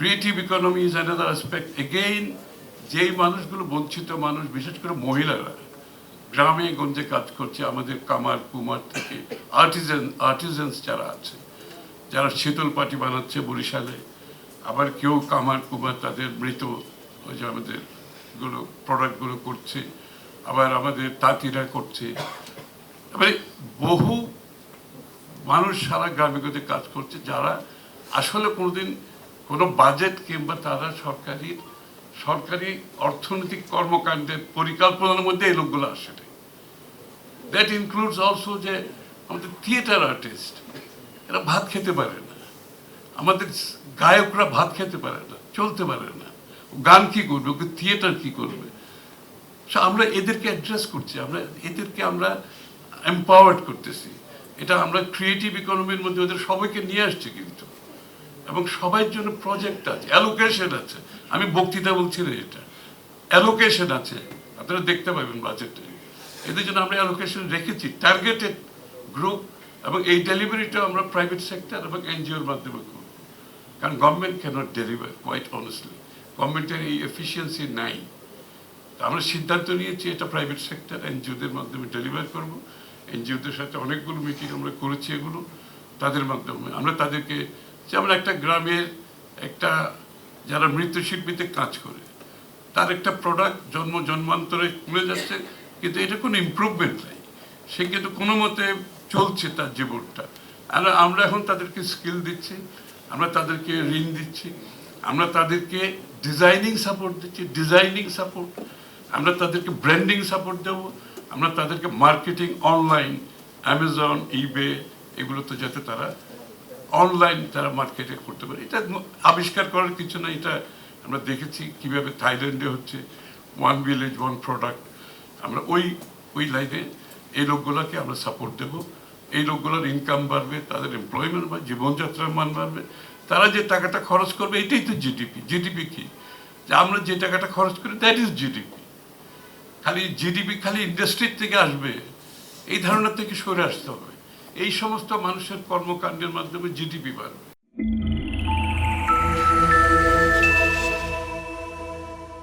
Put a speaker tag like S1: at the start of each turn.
S1: Creative economy is another aspect again. যেই মানুষগুলো বঞ্চিত মানুষ, বিশেষ করে মহিলারা গ্রামে গঞ্জে কাজ করছে, আমাদের কামার কুমার থেকে আর্টিজেন্স যারা আছে, যারা শীতল পাটি বানাচ্ছে বরিশালে, আবার কেউ কামার কুমার তাদের মৃত ওই যে আমাদের গুলো প্রোডাক্টগুলো করছে, আবার আমাদের তাঁতিরা করছে, মানে বহু মানুষ সারা গ্রামে গঞ্জে কাজ করছে, যারা আসলে কোনোদিন কোনো বাজেট কিংবা তারা সরকারি অর্থনৈতিক কর্মকাণ্ডের পরিকল্পনার মধ্যে এই লোকগুলো আসে। দ্যাট ইনক্লুডস অলসো যে আমাদের থিয়েটার আর্টিস্ট, এরা ভাত খেতে পারে না, আমাদের গায়করা ভাত খেতে পারে না, চলতে পারে না, গান কি করবে, ওকে থিয়েটার কি করবে। আমরা এদেরকে অ্যাড্রেস করছি, এদেরকে আমরা এম্পাওয়ার্ড করতেছি। এটা আমরা ক্রিয়েটিভ ইকোনমির মধ্যে ওদের সবাইকে নিয়ে আসছি কিন্তু, এবং সবার জন্য প্রজেক্ট আছে, অ্যালোকেশন আছে। আমি বক্তৃতা বলছি না, এটা অ্যালোকেশন আছে, আপনারা দেখতে পাবেন বাজেটে। এদের জন্য আমরা অ্যালোকেশন রেখেছি, টার্গেটেড গ্রুপ, এবং এই ডেলিভারিটা আমরা প্রাইভেট সেক্টর এবং এনজিওর মাধ্যমে করব। কারণ government cannot deliver, quite honestly গভর্নমেন্টের এই এফিসিয়েন্সি নাই। আমরা সিদ্ধান্ত নিয়েছি এটা প্রাইভেট সেক্টর এনজিওদের মাধ্যমে ডেলিভার করব। এনজিওদের সাথে অনেকগুলো মিটিং আমরা করেছি, এগুলো তাদের মাধ্যমে আমরা তাদেরকে, যেমন একটা গ্রামের একটা যারা মৃৎশিল্পীতে কাজ করে, তার একটা প্রোডাক্ট জন্মান্তরে কমে যাচ্ছে, কিন্তু এটা কোনো ইমপ্রুভমেন্ট নাই, সে কিন্তু কোনো মতে চলছে তার জীবনটা। আর আমরা এখন তাদেরকে স্কিল দিচ্ছি, আমরা তাদেরকে ঋণ দিচ্ছি, আমরা তাদেরকে ডিজাইনিং সাপোর্ট দিচ্ছি, আমরা তাদেরকে ব্র্যান্ডিং সাপোর্ট দেবো, আমরা তাদেরকে মার্কেটিং, অনলাইন অ্যামাজন, ইবে, এগুলোতে যাতে তারা অনলাইন তারা মার্কেটে করতে পারে। এটা আবিষ্কার করার কিছু না, এটা আমরা দেখেছি কিভাবে থাইল্যান্ডে হচ্ছে, ওয়ান ভিলেজ ওয়ান প্রোডাক্ট। আমরা ওই লাইনে এই লোকগুলোকে আমরা সাপোর্ট দেবো, এই লোকগুলোর ইনকাম বাড়বে, তাদের এমপ্লয়মেন্ট বাড়বে, জীবনযাত্রার মান বাড়বে, তারা যে টাকাটা খরচ করবে এটাই তো জিডিপি কি, যে আমরা যে টাকাটা খরচ করি দ্যাট ইজ জিডিপি। জিডিপি খালি ইন্ডাস্ট্রির থেকে আসবে এই ধারণা থেকে সরে আসতে হবে। এই সমস্ত মানুষের কর্মকাণ্ডের মাধ্যমে জিডিপি বাড়বে।